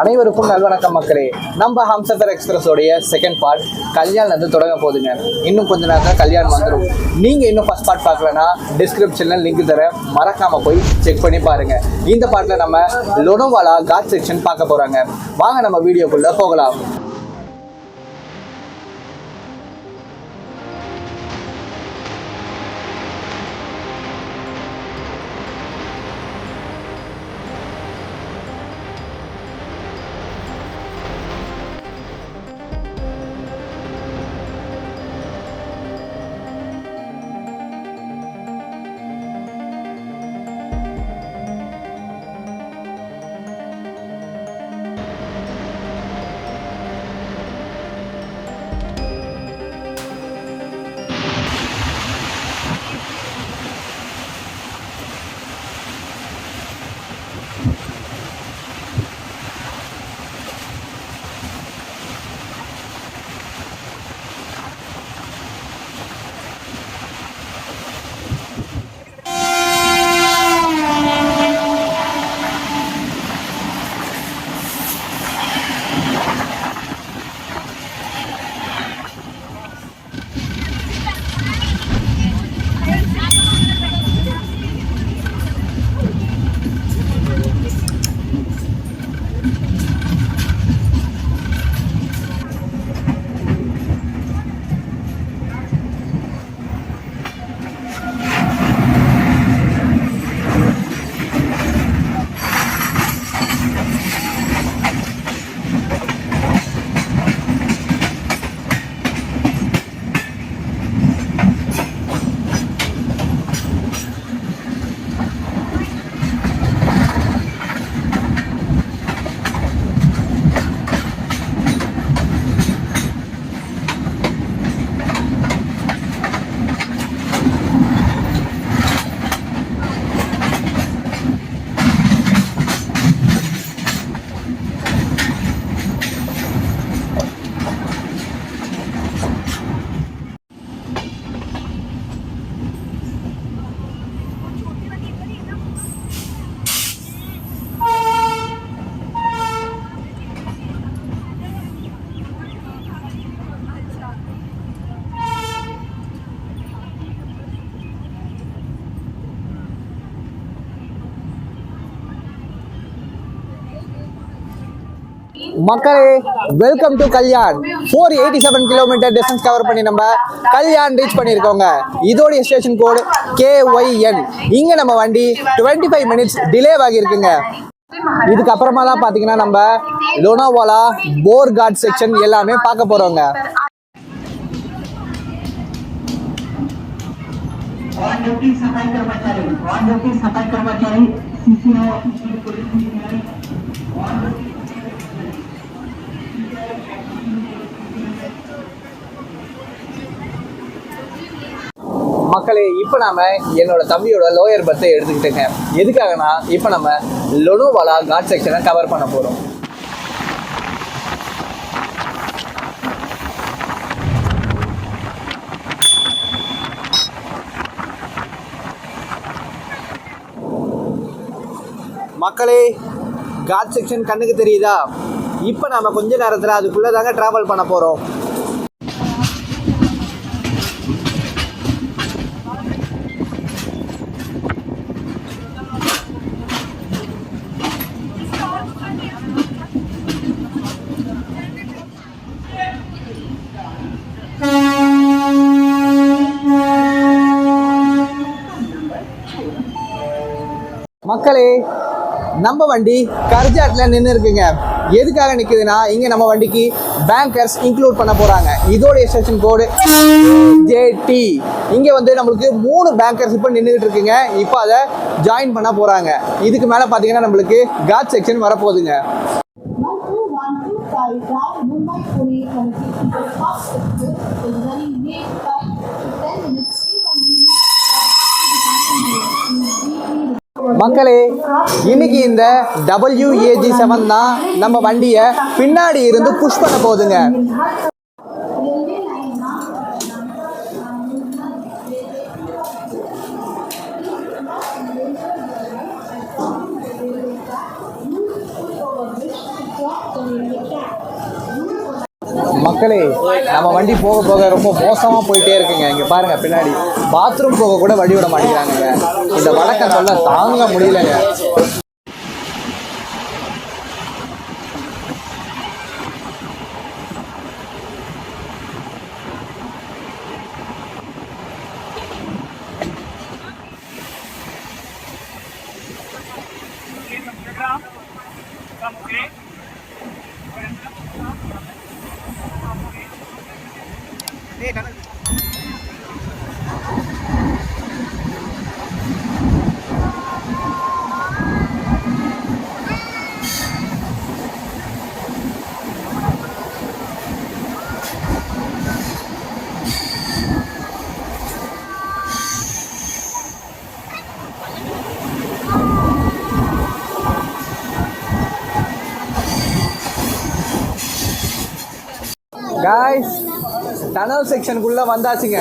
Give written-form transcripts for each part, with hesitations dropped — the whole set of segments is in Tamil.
அனைவருக்கும் நல்வணக்கம் மக்களே. நம்ம ஹம்சஃபர் எக்ஸ்பிரஸோடைய செகண்ட் பார்ட் கல்யாணம் வந்து தொடங்க போகுதுங்க. இன்னும் கொஞ்ச நேரத்தில் கல்யாணம் வந்துடும். நீங்கள் இன்னும் ஃபர்ஸ்ட் பார்ட் பார்க்கலன்னா டிஸ்கிரிப்ஷனில் லிங்க் தரேன், மறக்காமல் போய் செக் பண்ணி பாருங்கள். இந்த பார்ட்டில் நம்ம லோனாவாலா காட் செக்ஷன் பார்க்க போகிறாங்க. வாங்க நம்ம வீடியோக்குள்ளே போகலாம். மக்களே, welcome to Kalyan. 487 kilometre distance cover பண்ணி நம்ம கல்யாண் ரீச் பண்ணியிருக்கோங்க. இதோடைய ஸ்டேஷன் கோடு KYN. இங்கே நம்ம வண்டி 25 மினிட்ஸ் டிலே ஆகியிருக்குங்க. இதுக்கப்புறமா தான் பார்த்தீங்கன்னா நம்ம லோனாவாலா போர் காட் செக்ஷன் எல்லாமே பார்க்க போகிறோங்க. மக்களே, இப்போ நாம என்னோட தம்பியோட லோயர் பர்த்தை எடுத்துக்கிட்டேங்க. எதுக்காகனா இப்போ நம்ம லோனாவாலா காட் செக்ஷனை கவர் பண்ண போகிறோம். மக்களே, காட் செக்ஷன் கண்ணுக்கு தெரியுதா? இப்போ நம்ம கொஞ்ச நேரத்தில் அதுக்குள்ளே தாங்க ட்ராவல் பண்ண போகிறோம். மக்களே, நம்ம வண்டி கர்ஜாட்டில் நின்று இருக்குங்க. எதுக்காக நிற்குதுன்னா இங்கே நம்ம வண்டிக்கு பேங்கர்ஸ் இன்க்ளூட் பண்ண போகிறாங்க. இதோடைய ஸ்டேஷன் கோடு JT. இங்கே வந்து நம்மளுக்கு 3 பேங்கர்ஸ் இப்போ நின்றுட்டு இருக்குங்க. இப்போ அதை ஜாயின் பண்ண போகிறாங்க. இதுக்கு மேலே பார்த்தீங்கன்னா நம்மளுக்கு காட் செக்ஷன் வரப்போகுதுங்க. மக்களே, இன்னைக்கு இந்த WAG7 தான் நம்ம வண்டியை பின்னாடி இருந்து புஷ் பண்ண போகுதுங்க. மக்களே நம்ம வண்டி போக போக ரொம்ப மோசமாக போயிட்டே இருக்குங்க. இங்கே பாருங்க பின்னாடி பாத்ரூம் போக கூட வழி விட மாட்டேங்கிறாங்க. இந்த வடக்க சொல்ல தாங்க முடியலங்க. காய்ஸ் டனல் செக்ஷனுக்குள்ள வந்தாச்சுங்க.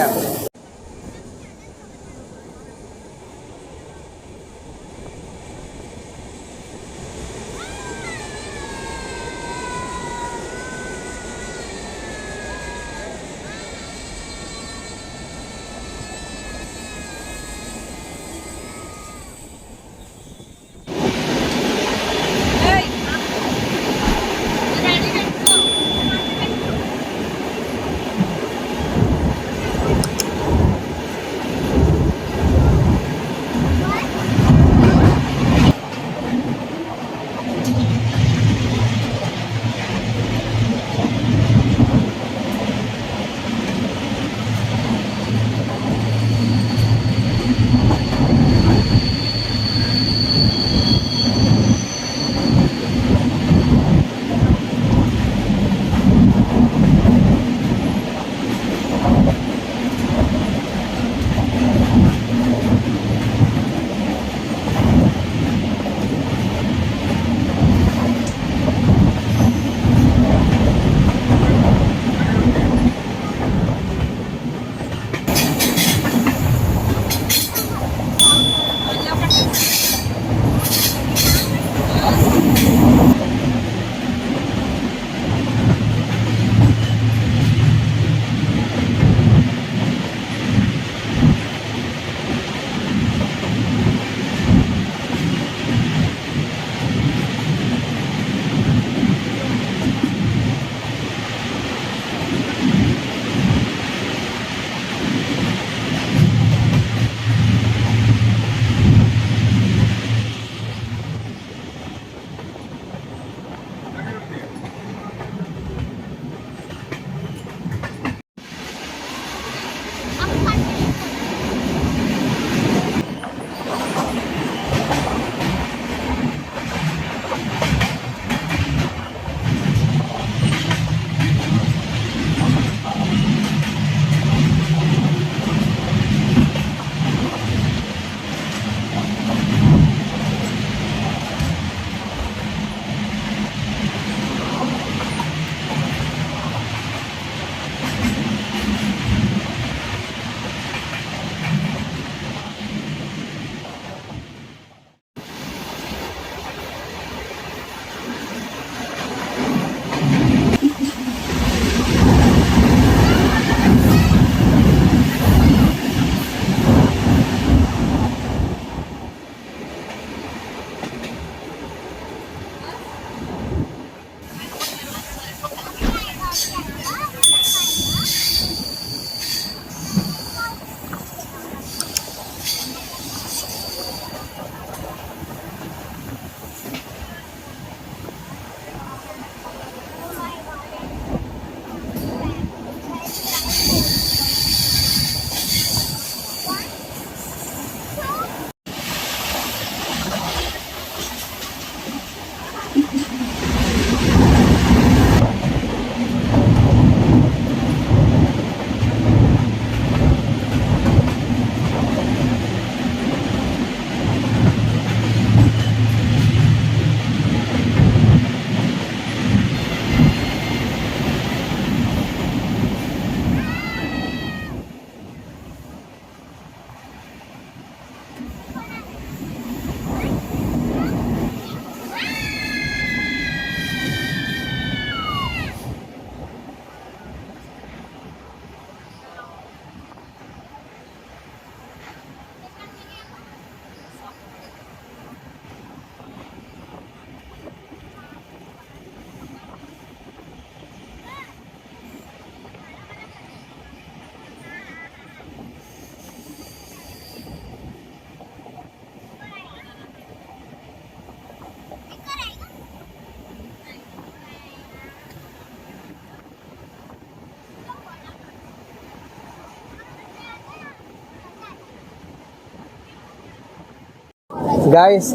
காய்ஸ்,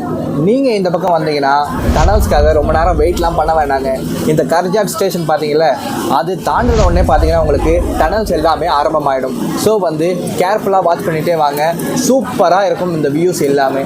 நீங்கள் இந்த பக்கம் வந்தீங்கன்னா டனல்ஸ்க்காக ரொம்ப நேரம் வெயிட்லாம் பண்ண வேண்டாங்க. இந்த கர்ஜாட் ஸ்டேஷன் பார்த்தீங்களா, அது தாண்டின உடனே பார்த்தீங்கன்னா உங்களுக்கு டனல்ஸ் எல்லாமே ஆரம்பமாயிடும். ஸோ வந்து கேர்ஃபுல்லாக வாட்ச் பண்ணிகிட்டே வாங்க. சூப்பராக இருக்கும் இந்த வியூஸ் எல்லாமே.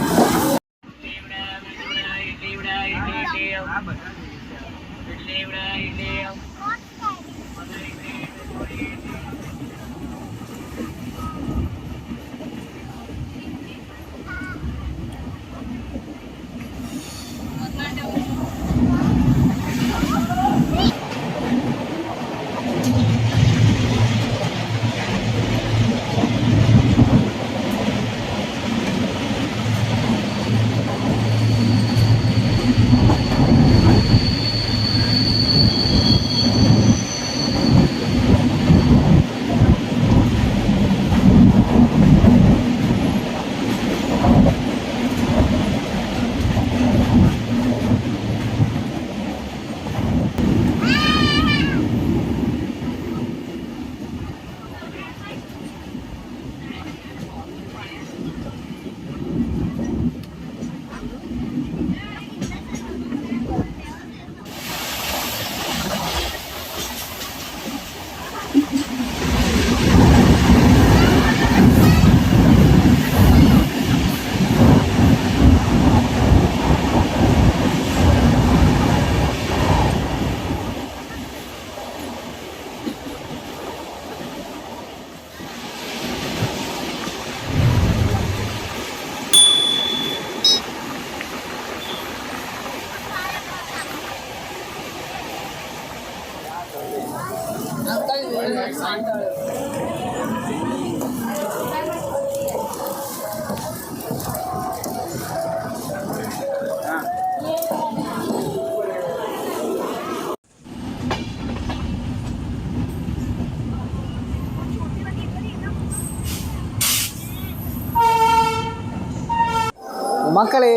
மக்களே,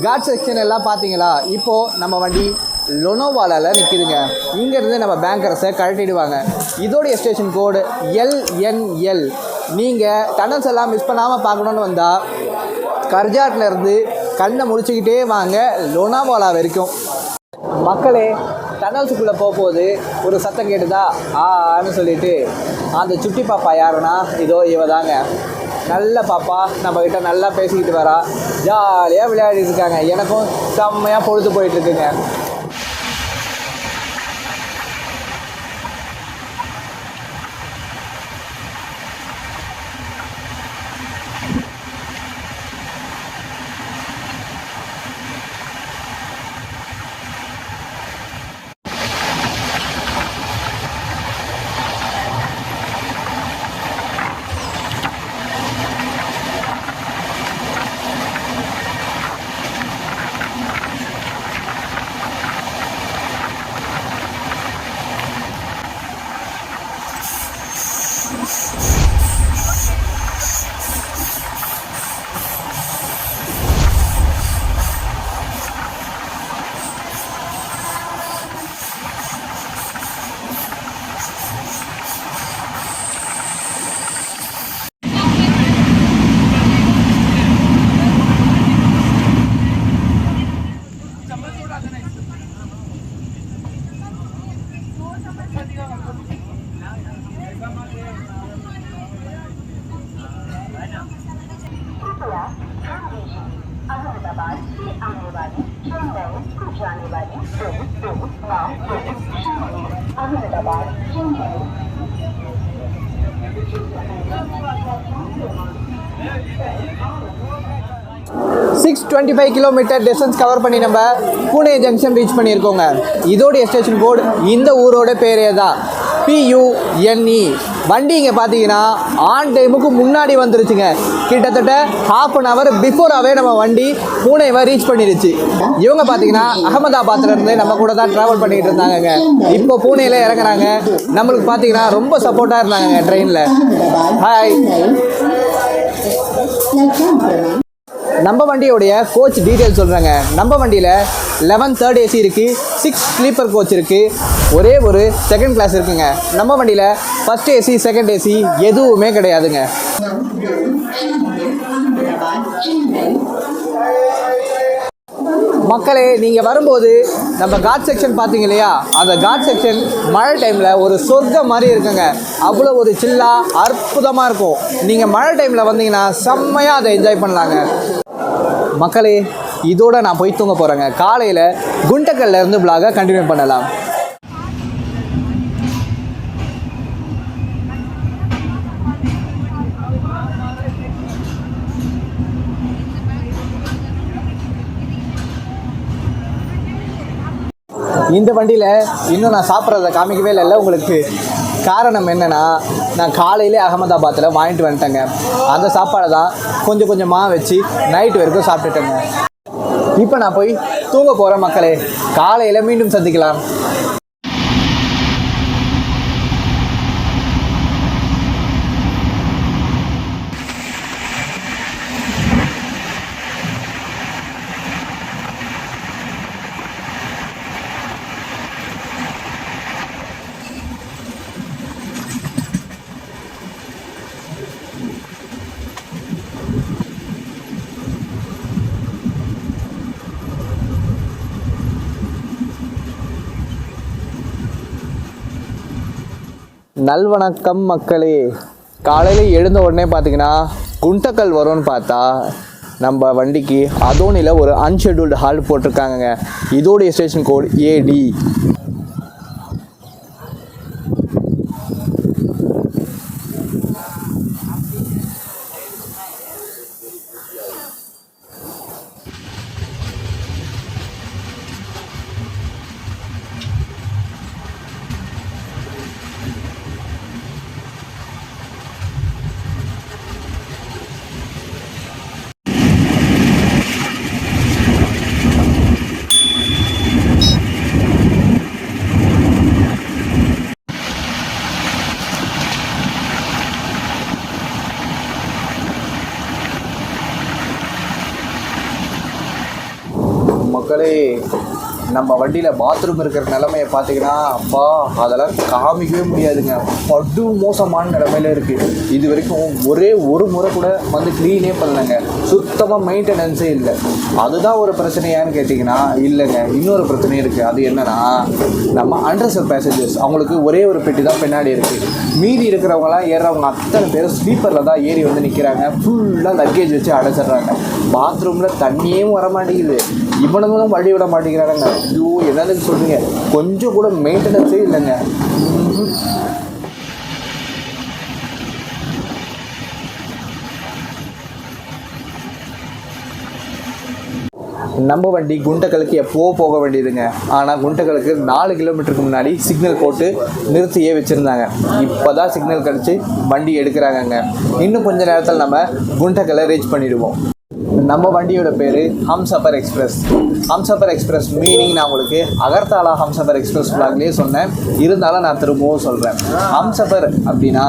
காட் செக்ஷன் எல்லாம் பார்த்தீங்களா? இப்போது நம்ம வண்டி லொனோவாலாவில் நிற்கிதுங்க. இங்கேருந்து நம்ம பேங்கர்ஸை கழட்டிடுவாங்க. இதோடைய ஸ்டேஷன் கோடு LNL. நீங்கள் டனல்ஸ் எல்லாம் மிஸ் பண்ணாமல் பார்க்கணுன்னு வந்தால் கர்ஜாட்லேருந்து கண்ணை முடிச்சுக்கிட்டே வாங்க லொனாவாலா வரைக்கும். மக்களே, டனல்ஸுக்குள்ளே போகும்போது ஒரு சத்தம் கேட்டுதா ஆன்னு சொல்லிட்டு அந்த சுட்டி பாப்பா யாருன்னா இதோ இவ தாங்க. நல்ல பாப்பா நம்மக்கிட்ட நல்லா பேசிக்கிட்டு வரா, ஜாலியாக விளையாடிட்டு இருக்காங்க. எனக்கும் செம்மையாக பொழுது போயிட்டுருக்குங்க. अहमदाबाद से आने वाली चेन्नई को जाने वाली 229 Ahmedabad Chennai 625 kilometre distance cover பண்ணி நம்ம புனே ஜங்ஷன் ரீச் பண்ணியிருக்கோங்க. இதோடைய ஸ்டேஷன் கோடு இந்த ஊரோட பேரே தான், PUNE. வண்டி இங்கே பார்த்தீங்கன்னா ஆன் டைமுக்கு முன்னாடி வந்துருச்சுங்க. கிட்டத்தட்ட ½ அன் ஹவர் பிஃபோராகவே நம்ம வண்டி பூனேவை ரீச் பண்ணிடுச்சு. இவங்க பார்த்தீங்கன்னா அகமதாபாத்லேருந்து நம்ம கூட தான் ட்ராவல் பண்ணிகிட்டு இருந்தாங்க. இப்போ பூனேயில் இறங்குறாங்க. நம்மளுக்கு பார்த்தீங்கன்னா ரொம்ப சப்போர்ட்டாக இருந்தாங்க ட்ரெயினில். ஹாய். நம்ம வண்டியோடைய கோச் டீட்டெயில் சொல்கிறாங்க. நம்ம வண்டியில் 11 தேர்ட் ஏசி இருக்குது, 6 ஸ்லீப்பர் கோச் இருக்குது, ஒரே ஒரு செகண்ட் கிளாஸ் இருக்குங்க. நம்ம வண்டியில் ஃபஸ்ட் ஏசி செகண்ட் ஏசி எதுவுமே கிடையாதுங்க. மக்களே, நீங்கள் வரும்போது நம்ம காட் செக்ஷன் பார்த்தீங்க இல்லையா, அந்த காட் செக்ஷன் மழை டைமில் ஒரு சொர்க்கம் மாதிரி இருக்குங்க. அவ்வளோ ஒரு சில்லாக அற்புதமாக இருக்கும். நீங்கள் மழை டைமில் வந்தீங்கன்னா செம்மையாக அதை என்ஜாய் பண்ணலாங்க. மக்களே, இதோட நான் போய் தூங்க போகிறேங்க. காலையில் குண்டக்கல்லேருந்து விலாகை கண்டினியூ பண்ணலாம். இந்த வண்டியில் இன்னும் நான் சாப்பிட்றத காமிக்கவே இல்லை உங்களுக்கு. காரணம் என்னென்னா, நான் காலையிலே அகமதாபாத்தில் வாங்கிட்டு வந்துட்டேங்க. அந்த சாப்பாடை தான் கொஞ்சம் கொஞ்சமாக வச்சு நைட் வரைக்கும் சாப்பிட்டுட்டேங்க. இப்போ நான் போய் தூங்க போகிறேன் மக்களே. காலையில் மீண்டும் சந்திக்கலாம். நல்வணக்கம் மக்களே. காலையில் எழுந்த உடனே பார்த்தீங்கன்னா குண்டக்கல் வரும்னு பார்த்தா நம்ம வண்டிக்கு அதோனியில் ஒரு அன்ஷெட்யூல்டு ஹால்ட் போட்டிருக்காங்க. இதோடைய ஸ்டேஷன் கோட் AD. மக்களே, நம்ம வண்டியில் பாத்ரூம் இருக்கிற நிலைமையை பார்த்தீங்கன்னா அப்பா அதெல்லாம் காமிக்கவே முடியாதுங்க. படு மோசமான நிலைமையில் இருக்குது. இது வரைக்கும் ஒரு முறை கூட வந்து க்ளீனே பண்ணலைங்க. சுத்தமாக மெயின்டெனன்ஸே இல்லை. அதுதான் ஒரு பிரச்சனையான்னு கேட்டிங்கன்னா இல்லைங்க, இன்னொரு பிரச்சனை இருக்குது. அது என்னென்னா, நம்ம அண்டர்செல் பேசஞ்சர்ஸ் அவங்களுக்கு ஒரே ஒரு பெட்டி தான் பின்னாடி இருக்குது. மீதி இருக்கிறவங்களாம் ஏறுறவங்க அத்தனை பேரும் ஸ்லீப்பரில் தான் ஏறி வந்து நிற்கிறாங்க. ஃபுல்லாக லக்கேஜ் வச்சு அடைச்சிட்றாங்க. பாத்ரூமில் தண்ணியே வர மாட்டேங்குது. இவனுங்களும் வழி விட மாட்டேங்கிறாங்க. ஐயோ, என்னதுன்னு சொல்றீங்க, கொஞ்சம் கூட மெயின்டெனன்ஸே இல்லைங்க. நம்ம வண்டி குண்டக்கலுக்கு எப்போ போக வேண்டியதுங்க. ஆனால் குண்டக்கலுக்கு 4 கிலோமீட்டருக்கு முன்னாடி சிக்னல் போட்டு நிறுத்தியே வச்சுருந்தாங்க. இப்போ தான் சிக்னல் கிடச்சி வண்டி எடுக்கிறாங்கங்க. இன்னும் கொஞ்சம் நேரத்தில் நம்ம குண்டக்கலை ரீச் பண்ணிவிடுவோம். நம்ம வண்டியோட பேர் Humsafar express. Humsafar express meaning நான் உங்களுக்கு அகர்தாலா ஹம்சஃபர் எக்ஸ்பிரஸ் பிளாக்லேயே சொன்னேன். இருந்தாலும் நான் திரும்பவும் சொல்கிறேன். ஹம்சஃபர் அப்படின்னா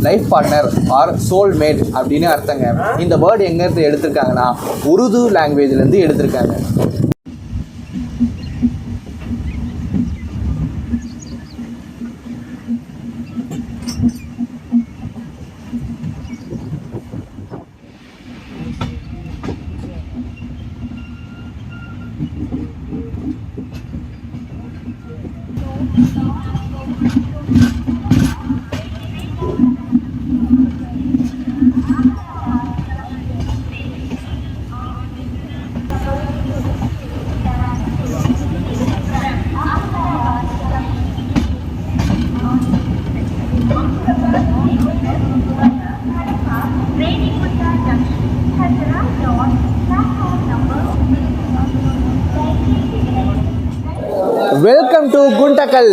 லைஃப் பார்ட்னர் ஆர் சோல்மேட் அப்படின்னு அர்த்தங்க. இந்த வேர்டு எங்கேருந்து எடுத்திருக்காங்கன்னா உருது லாங்குவேஜ்லேருந்து எடுத்திருக்காங்க. Welcome to Guntakal.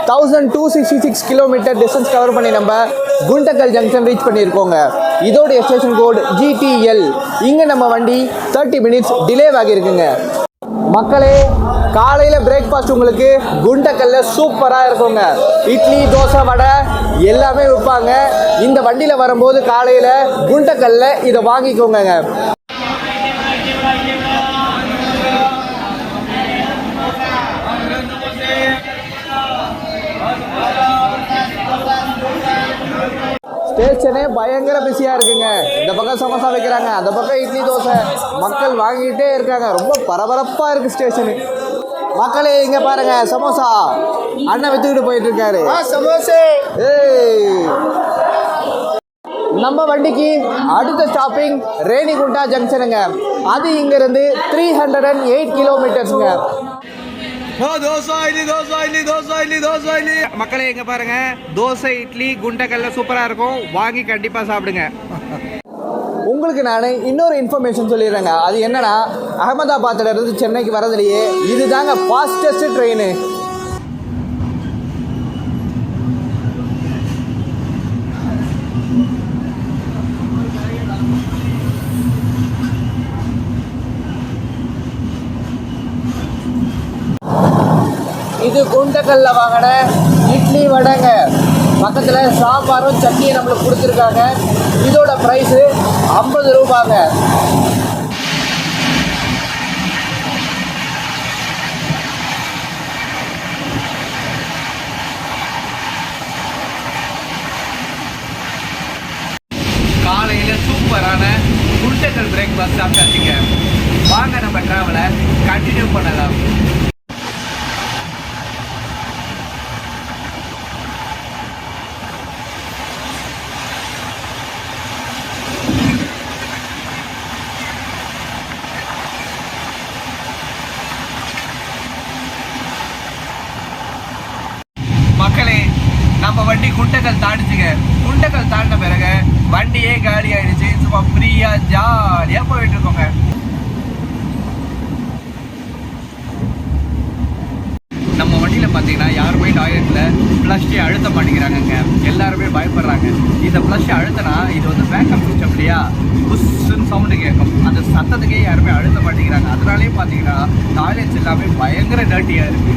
1266 kilometre distance cover பண்ணி நம்ம குண்டக்கல் ஜங்ஷன் ரீச் பண்ணியிருக்கோங்க. இதோடைய ஸ்டேஷன் கோட் GTL. இங்கே நம்ம வண்டி 30 மினிட்ஸ் டிலே ஆகியிருக்குங்க. மக்களே, காலையில் பிரேக்ஃபாஸ்ட் உங்களுக்கு குண்டக்கல்ல சூப்பராக இருக்குங்க. இட்லி, தோசை, வடை எல்லாமே விற்பாங்க. இந்த வண்டியில் வரும்போது காலையில் குண்டக்கல்ல இதை வாங்கிக்கோங்க. ஸ்டேஷனே பயங்கர பிஸியாக இருக்குங்க. இந்த பக்கம் சமோசா வைக்கிறாங்க, அந்த பக்கம் இட்லி தோசை, மக்கள் வாங்கிட்டே இருக்காங்க. ரொம்ப பரபரப்பாக இருக்குது ஸ்டேஷனு. மக்களே இங்கே பாருங்க, சமோசா அண்ணன் வித்துக்கிட்டு போயிட்டு இருக்காரு. சமோசே ஏய், நம்ம வண்டிக்கு அடுத்த ஸ்டாப்பிங் ரேணிகுண்டா ஜங்ஷனுங்க. அது இங்கேருந்து 308 கிலோமீட்டர்ஸுங்க. மக்களே இங்க பாருங்க, தோசை இட்லி குண்டக்கல்ல சூப்பரா இருக்கும், வாங்கி கண்டிப்பா சாப்பிடுங்க. உங்களுக்கு நான் இன்னொரு இன்ஃபர்மேஷன் சொல்லிடுறேங்க. அது என்னன்னா, அகமதாபாத்ல இருந்து சென்னைக்கு வரதுலையே இதுதாங்க ஃபாஸ்டஸ்ட் ட்ரெயின். இது குண்டக்கல்ல வாங்கின இட்லி வடைங்க. பக்கத்தில் சாம்பாரும் சட்னியும் நம்மளுக்கு கொடுத்துருக்காங்க. இதோட ப்ரைஸு 50 ரூபாங்க. காலையில் சூப்பரான குண்டக்கல் பிரேக்ஃபாஸ்ட் சாப்பிட்டாச்சுங்க. வாங்க நம்ம ட்ராவலை கண்டினியூ பண்ணலாம். மக்களே, நம்ம வண்டி குண்டக்கல் தாண்டிச்சுங்க. குண்டக்கல் தாண்டின பிறகு வண்டியே காலி ஆயிடுச்சு. சும்மா ஃப்ரீயா ஜாலியா போயிட்டு இருக்கோங்க. நம்ம வண்டியில பாத்தீங்கன்னா யாருமே டாய்லெட்ல ஃப்ளஷ் அழுத்த மாட்டேங்கிறாங்க. எல்லாருமே பயப்படுறாங்க. இந்த ஃப்ளஷ் அழுத்தினா இது வந்து பேக்கப் சிஸ்டம் இல்லையா, புஷ்ஷுன்னு சவுண்டு கேட்கும். அந்த சத்தத்துக்கே யாருமே அழுத்த மாட்டேங்கிறாங்க. அதனாலே பாத்தீங்கன்னா டாய்லெட்ஸ் எல்லாமே பயங்கர டர்ட்டியா இருக்கு.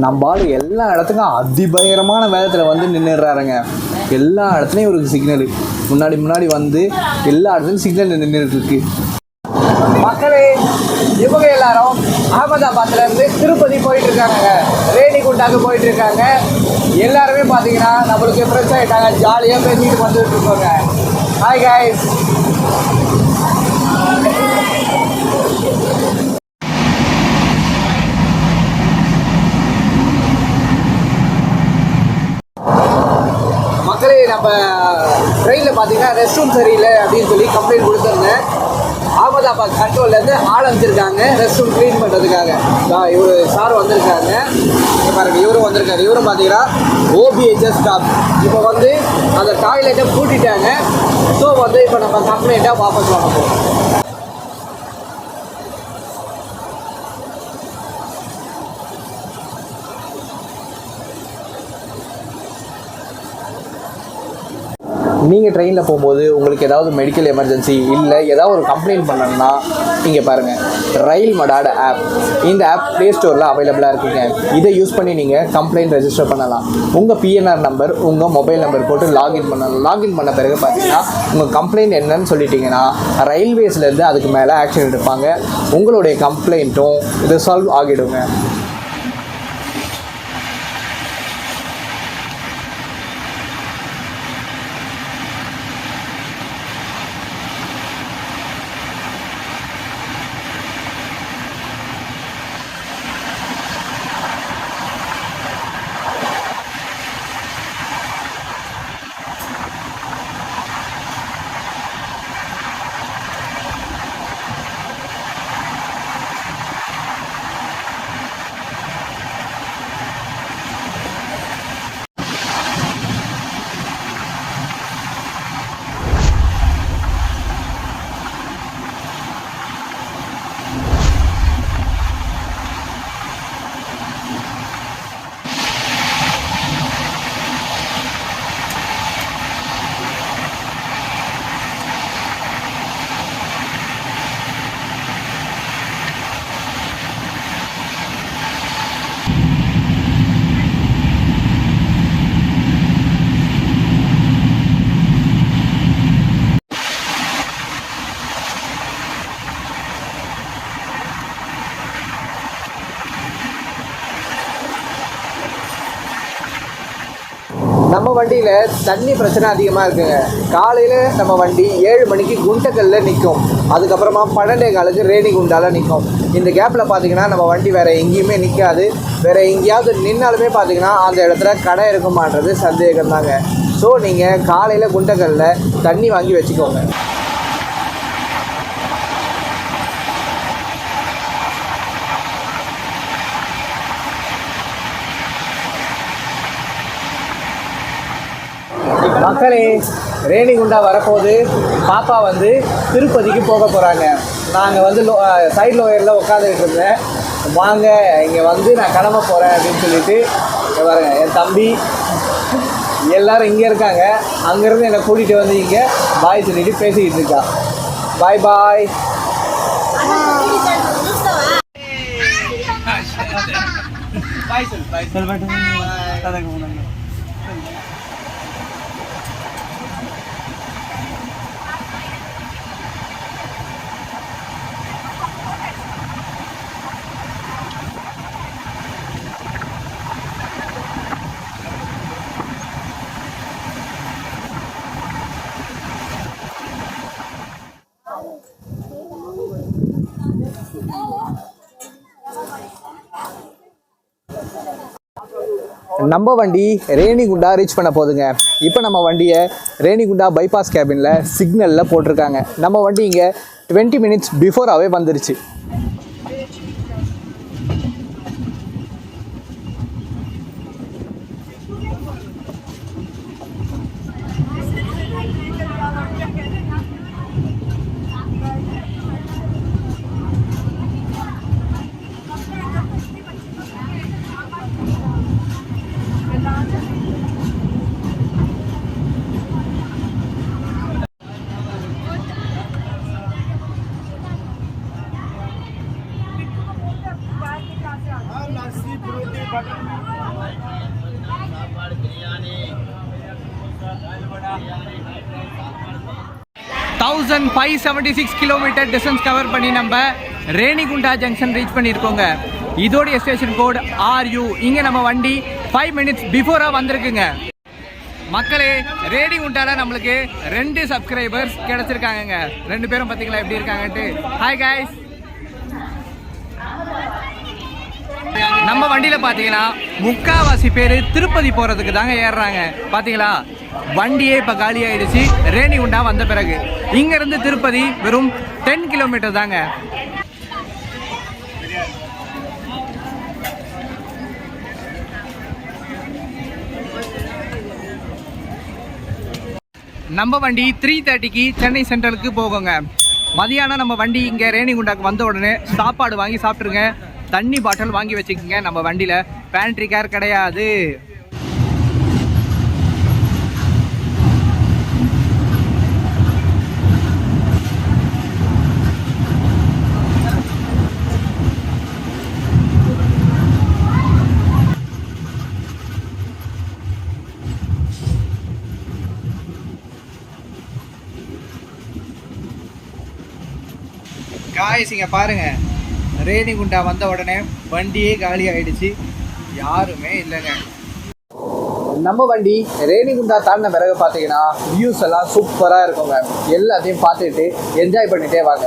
நம்மால் எல்லா இடத்துக்கும் அதிபயங்கரமான வேகத்தில் வந்து நின்றுடுறாருங்க. எல்லா இடத்துலையும் ஒரு சிக்னல் முன்னாடி வந்து எல்லா இடத்துலையும் சிக்னல் நின்றுட்டு இருக்கு. மக்களே, இவங்க எல்லாரும் அகமதாபாத்ல இருந்து திருப்பதி போயிட்டு இருக்காங்க, ரேணிகுண்டாக்கு போயிட்டு இருக்காங்க. எல்லாருமே பார்த்தீங்கன்னா நம்மளுக்கு ஃப்ரெஷ் ஆகிட்டாங்க, ஜாலியாக பேசிட்டு வந்துட்டு இருக்கோங்க. Hi guys. மக்களே, நம்ம ட்ரெயினில் பார்த்தீங்கன்னா ரெஸ்ட் ரூம் சரியில்லை அப்படின்னு சொல்லி கம்ப்ளைண்ட் கொடுத்துருந்தேன். அகமதாபாத் கண்ட்ரோல்லேருந்து ஆள் அமைச்சிருக்காங்க ரெஸ்ட் ரூம் க்ளீன் பண்ணுறதுக்காக. இவர் சார் வந்திருக்காங்க பாருங்கள், இவரும் வந்திருக்காரு. இவரும் பார்த்தீங்கன்னா OBHS ஸ்டாப். இப்போ வந்து அந்த டாய்லெட்டை பூட்டிட்டாங்க. ஸோ வந்து இப்போ நம்ம கம்ப்ளைண்ட்டாக வாபஸ் வாங்க போகிறோம். நீங்கள் ட்ரெயினில் போகும்போது உங்களுக்கு ஏதாவது மெடிக்கல் எமர்ஜென்சி இல்லை ஏதாவது ஒரு கம்ப்ளைண்ட் பண்ணணும்னா இங்கே பாருங்கள், ரயில் மடாட ஆப். இந்த ஆப் ப்ளே ஸ்டோரில் அவைலபிளாக இருக்குங்க. இதை யூஸ் பண்ணி நீங்கள் கம்ப்ளைண்ட் ரெஜிஸ்டர் பண்ணலாம். உங்கள் PNR நம்பர், உங்கள் மொபைல் நம்பர் போட்டு லாகின் பண்ணலாம். லாகின் பண்ண பிறகு பார்த்தீங்கன்னா உங்கள் கம்ப்ளைண்ட் என்னன்னு சொல்லிட்டீங்கன்னா ரயில்வேஸ்லேருந்து அதுக்கு மேலே ஆக்ஷன் எடுப்பாங்க. உங்களுடைய கம்ப்ளைண்ட்டும் ரிசால்வ் ஆகிடுங்க. நம்ம வண்டியில் தண்ணி பிரச்சனை அதிகமாக இருக்குங்க. காலையில் நம்ம வண்டி 7 மணிக்கு குண்டக்கல்ல நிற்கும். அதுக்கப்புறமா 12:15 ரேணிகுண்டாவில் நிற்கும். இந்த கேப்பில் பார்த்தீங்கன்னா நம்ம வண்டி வேறு எங்கேயுமே நிற்காது. வேறு எங்கேயாவது நின்னாலுமே பார்த்தீங்கன்னா அந்த இடத்துல கடை இருக்குமான்றது சந்தேகம் தாங்க. ஸோ நீங்கள் காலையில் குண்டக்கல்ல தண்ணி வாங்கி வச்சுக்கோங்க. மக்களே, ரேணிகுண்டா வரப்போது பாப்பா வந்து திருப்பதிக்கு போக போகிறாங்க. நாங்கள் வந்து சைட் லோயரில் உட்காந்துக்கிட்டு இருந்தேன். வாங்க இங்கே வந்து நான் கிளம்ப போகிறேன் அப்படின்னு சொல்லிட்டு பாருங்க, என் தம்பி எல்லோரும் இங்கே இருக்காங்க. அங்கேருந்து என்னை கூட்டிகிட்டு வந்து இங்கே பாய் சொல்லிட்டு பேசிக்கிட்டு இருக்கா. பாய் பாய். நம்ம வண்டி ரேணிகுண்டா ரீச் பண்ண போதுங்க. இப்போ நம்ம வண்டியை ரேணிகுண்டா பைபாஸ் கேபினில் சிக்னலில் போட்டிருக்காங்க. நம்ம வண்டி இங்கே 20 மினிட்ஸ் பிஃபோராகவே வந்துருச்சு. Thousand 576 கிலோமீட்டர் டிஸ்டன்ஸ் கவர் பண்ணி நம்ம ரேணிகுண்டா ஜங்ஷன் ரீச் பண்ணியிருக்கோங்க. இதோடைய ஸ்டேஷன் கோட் RU. இங்கே நம்ம வண்டி 5 மினிட்ஸ் பிஃபோராக வந்திருக்குங்க. மக்களே, ரேணிகுண்டாவில் நம்மளுக்கு 2 சப்ஸ்கிரைபர்ஸ் கிடச்சிருக்காங்கங்க. 2 பேரும் பார்த்தீங்களா எப்படி இருக்காங்கன்ட்டு. Hi guys. நம்ம வண்டியில் பார்த்தீங்கன்னா முக்காவாசி பேர் திருப்பதி போகிறதுக்கு தாங்க ஏறுறாங்க. பார்த்தீங்களா, வண்டியே இப்போ காலி ஆயிடுச்சு. ரேணிகுண்டா வந்த பிறகு இங்கேருந்து திருப்பதி வெறும் 10 கிலோமீட்டர் தாங்க. நம்ம வண்டி 3:30க்கு சென்னை சென்ட்ரலுக்கு போகுங்க. மதியானம் நம்ம வண்டி இங்கே ரேணிகுண்டாக்கு வந்த உடனே சாப்பாடு வாங்கி சாப்பிட்ருங்க. தண்ணி பாட்டில் வாங்கி வச்சுக்கோங்க. நம்ம வண்டியில் பேண்ட்ரி கேர் கிடையாது. காய்ஸ், இங்கே பாருங்கள், ரேணிகுண்டா வந்த உடனே வண்டியே காலி ஆகிடுச்சு. யாருமே இல்லைங்க. நம்ம வண்டி ரேணிகுண்டா தாண்டின பிறகு பார்த்தீங்கன்னா வியூஸ் எல்லாம் சூப்பராக இருக்குங்க. எல்லாத்தையும் பார்த்துட்டு என்ஜாய் பண்ணிகிட்டே வாங்க.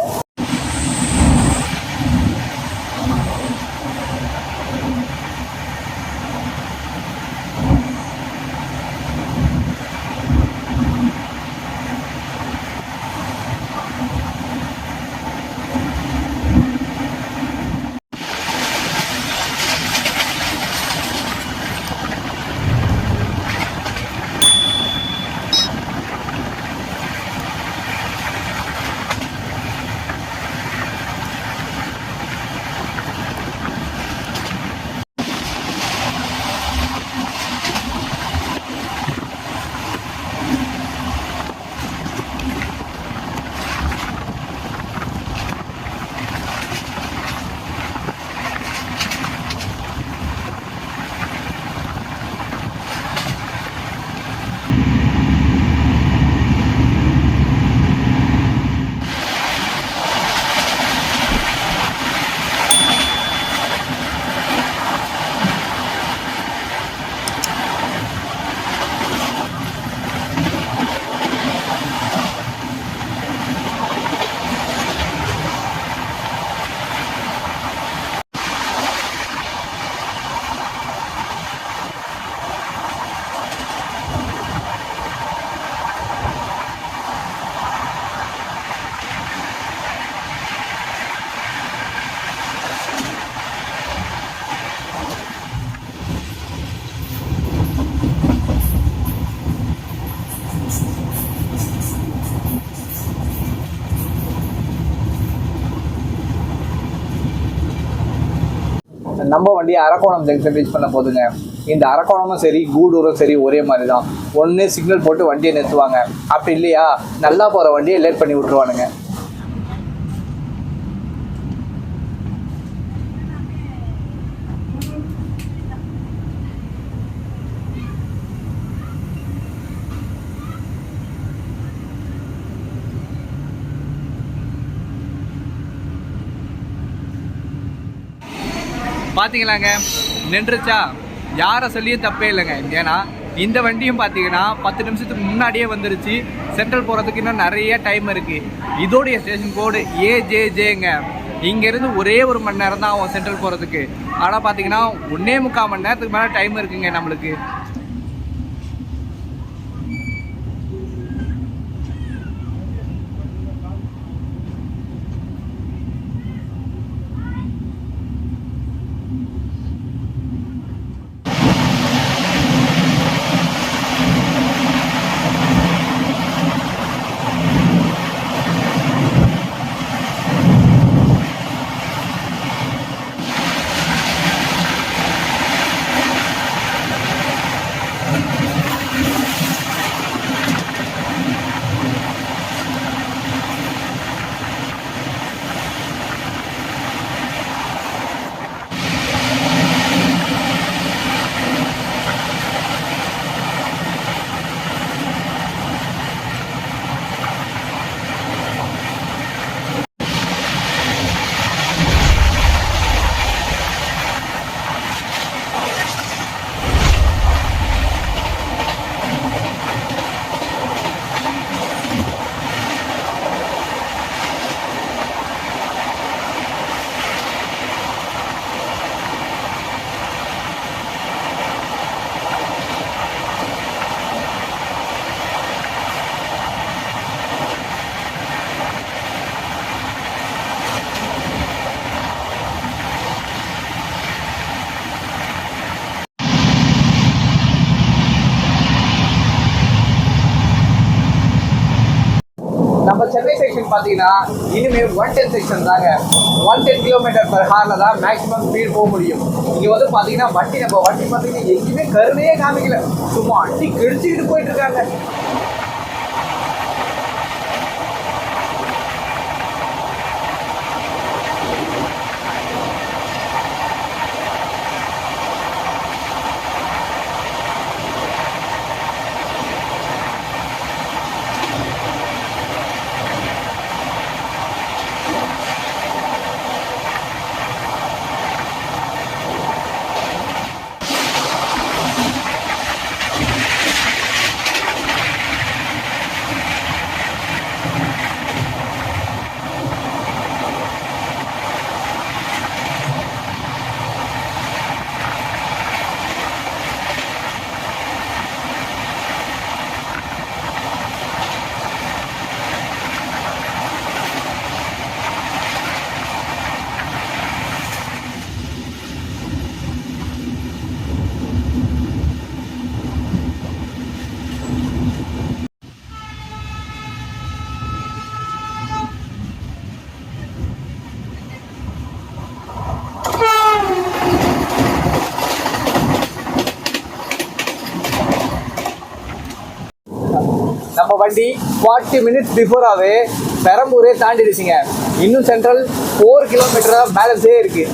நம்ம வண்டி அரக்கோணம் ஜங்ஷன் ரீச் பண்ண போதுங்க. இந்த அரக்கோணமும் சரி கூடூரும் சரி ஒரே மாதிரி தான். ஒன்று சிக்னல் போட்டு வண்டியை நிறுத்துவாங்க, அப்படி இல்லையா நல்லா போகிற வண்டியை லேட் பண்ணி விட்ருவானுங்க. பார்த்தீங்களாங்க, நின்றுச்சா? யாரை சொல்லியும் தப்பே இல்லைங்க. ஏன்னா இந்த வண்டியும் பார்த்தீங்கன்னா 10 நிமிஷத்துக்கு முன்னாடியே வந்துருச்சு. சென்ட்ரல் போகிறதுக்கு இன்னும் நிறைய டைம் இருக்குது. இதோடைய ஸ்டேஷன் கோடு AJJங்க. இங்கேருந்து ஒரே 1 மணி நேரம் தான் ஆகும் சென்ட்ரல் போகிறதுக்கு. ஆனால் பார்த்தீங்கன்னா 1.25 மணி நேரத்துக்கு மேலே டைம் இருக்குங்க நம்மளுக்கு. நம்ம சென்னை செக்ஷன் பார்த்தீங்கன்னா இனிமேல் 110 செக்ஷன் தாங்க. 110 km/h தான் மேக்ஸிமம் ஸ்பீட் போக முடியும். இங்கே வந்து பார்த்தீங்கன்னா நம்ம வண்டி பார்த்தீங்கன்னா எங்கேயுமே கருணையே காமிக்கல, சும்மா அட்டி கிழிச்சிக்கிட்டு போயிட்டு இருக்காங்க. நம்ம வண்டி 40 மினிட்ஸ் பிஃபோராகவே பெரம்பூரே தாண்டிடுச்சுங்க. இன்னும் சென்ட்ரல் 4 கிலோமீட்டர் தான் பேலன்ஸே இருக்கு.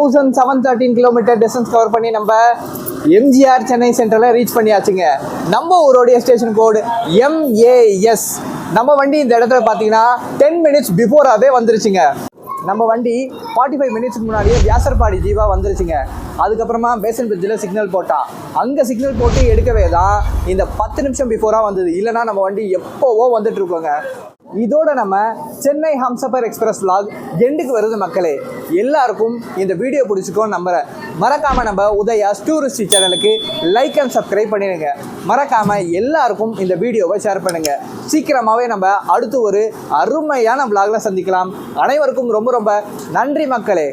1713 கிலோமீட்டர் டிஸ்டன்ஸ் கவர் பண்ணி நம்ம எம்ஜிஆர் சென்னை சென்ட்ரலில் ரீச் பண்ணியாச்சுங்க. நம்ம ஊரோடைய ஸ்டேஷன் கோடு MAS. நம்ம வண்டி இந்த இடத்துல பார்த்தீங்கன்னா 10 மினிட்ஸ் பிஃபோராகவே வந்துருச்சுங்க. நம்ம வண்டி 45 மினிட்ஸ்க்கு முன்னாடியே வியாசர்பாடி ஜீவா வந்துருச்சுங்க. அதுக்கப்புறமா பேசன் பிரிட்ஜில் சிக்னல் போட்டா, அங்கே சிக்னல் போட்டு எடுக்கவே தான் இந்த 10 நிமிஷம் பிஃபோராக வந்தது. இல்லைனா நம்ம வண்டி எப்போவோ வந்துட்டு இருக்கோங்க. இதோட நம்ம சென்னை ஹம்சஃபர் எக்ஸ்பிரஸ் vlog எண்டுக்கு வருது மக்களே. எல்லாருக்கும் இந்த வீடியோ பிடிச்சிக்கோன்னு நம்புறேன். மறக்காமல் நம்ம உதயா டூரிஸ்ட் சேனலுக்கு லைக் அண்ட் சப்ஸ்கிரைப் பண்ணிடுங்க. மறக்காமல் எல்லாருக்கும் இந்த வீடியோவை ஷேர் பண்ணுங்கள். சீக்கிரமாகவே நம்ம அடுத்து ஒரு அருமையான vlogல சந்திக்கலாம். அனைவருக்கும் ரொம்ப ரொம்ப நன்றி மக்களே.